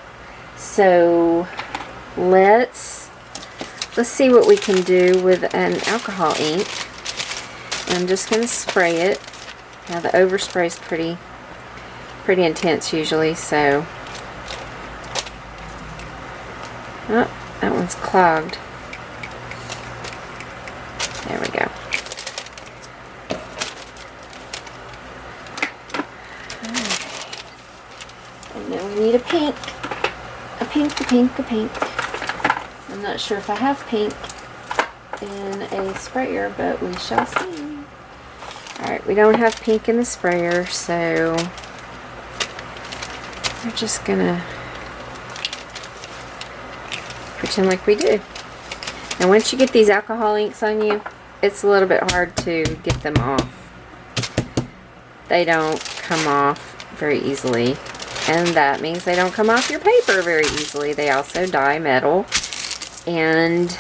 So let's see what we can do with an alcohol ink. I'm just going to spray it. Now the overspray is pretty intense usually, so oh, that one's clogged. There we go. And then we need a pink. A pink. I'm not sure if I have pink in a sprayer, but we shall see. Alright, we don't have pink in the sprayer, so we're just gonna pretend like we do. Now once you get these alcohol inks on you, it's a little bit hard to get them off. They don't come off very easily, and that means they don't come off your paper very easily. They also dye metal and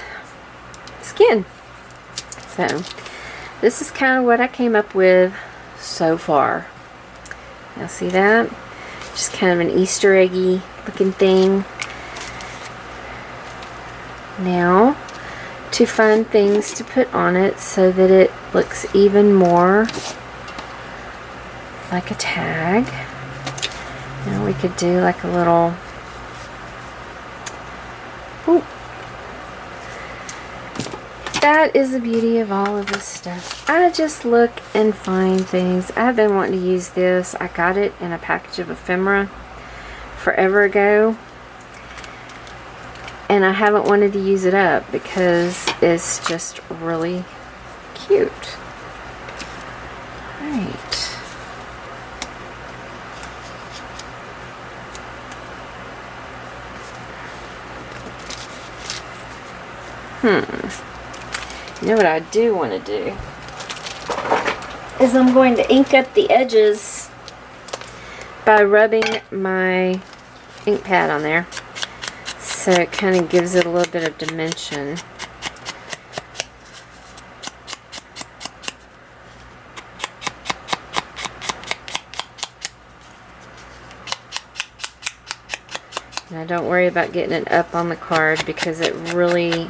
skin. So this is kind of what I came up with so far. Now see that? Just kind of an Easter eggy looking thing. Now, to find things to put on it so that it looks even more like a tag. Now we could do like a little, ooh. That is the beauty of all of this stuff. I just look and find things. I've been wanting to use this. I got it in a package of ephemera forever ago, and I haven't wanted to use it up because it's just really cute. Alright. You know what I do want to do is I'm going to ink up the edges by rubbing my ink pad on there, so it kind of gives it a little bit of dimension. Now don't worry about getting it up on the card because it really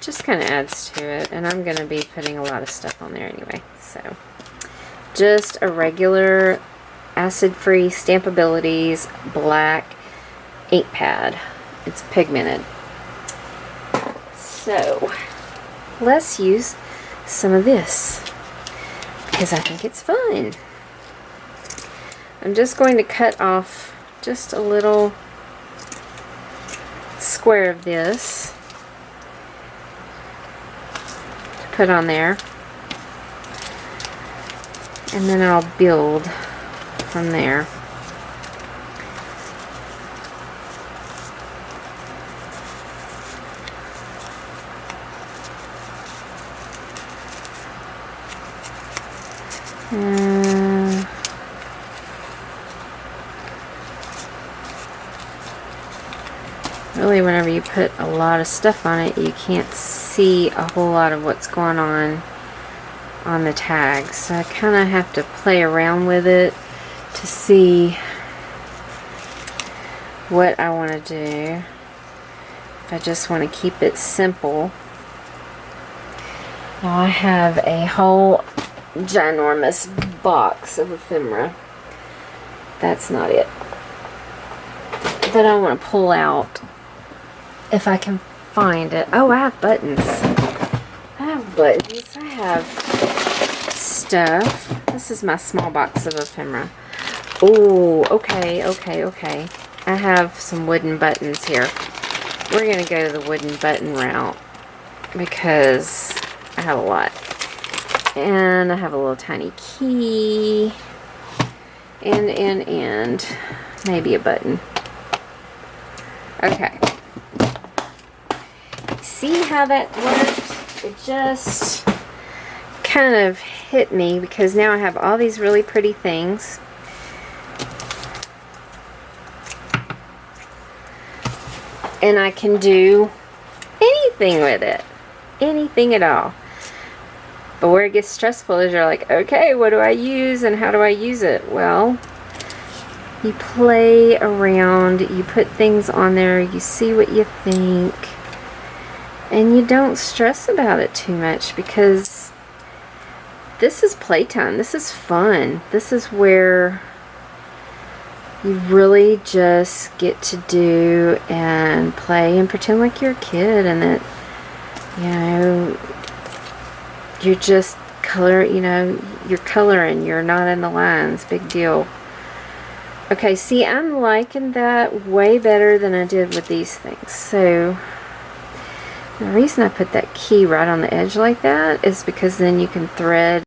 just kind of adds to it. And I'm going to be putting a lot of stuff on there anyway. So just a regular acid-free Stampabilities black ink pad. It's pigmented. So let's use some of this because I think it's fun. I'm just going to cut off just a little square of this to put on there, and then I'll build from there. Really, whenever you put a lot of stuff on it, you can't see a whole lot of what's going on the tags. So I kind of have to play around with it to see what I want to do. If I just want to keep it simple. Now I have a whole ginormous box of ephemera. That's not it. That I want to pull out if I can find it. Oh, I have buttons. I have buttons. I have stuff. This is my small box of ephemera. Oh, okay. I have some wooden buttons here. We're going to go the wooden button route because I have a lot. And I have a little tiny key. And maybe a button. Okay. See how that worked? It just kind of hit me because now I have all these really pretty things. And I can do anything with it. Anything at all. But where it gets stressful is you're like, okay, what do I use and how do I use it? Well, you play around, you put things on there, you see what you think, and you don't stress about it too much because this is playtime. This is fun. This is where you really just get to do and play and pretend like you're a kid and that, you know, you're just you're coloring, you're not in the lines. Big deal. Okay, see, I'm liking that way better than I did with these things. So the reason I put that key right on the edge like that is because then you can thread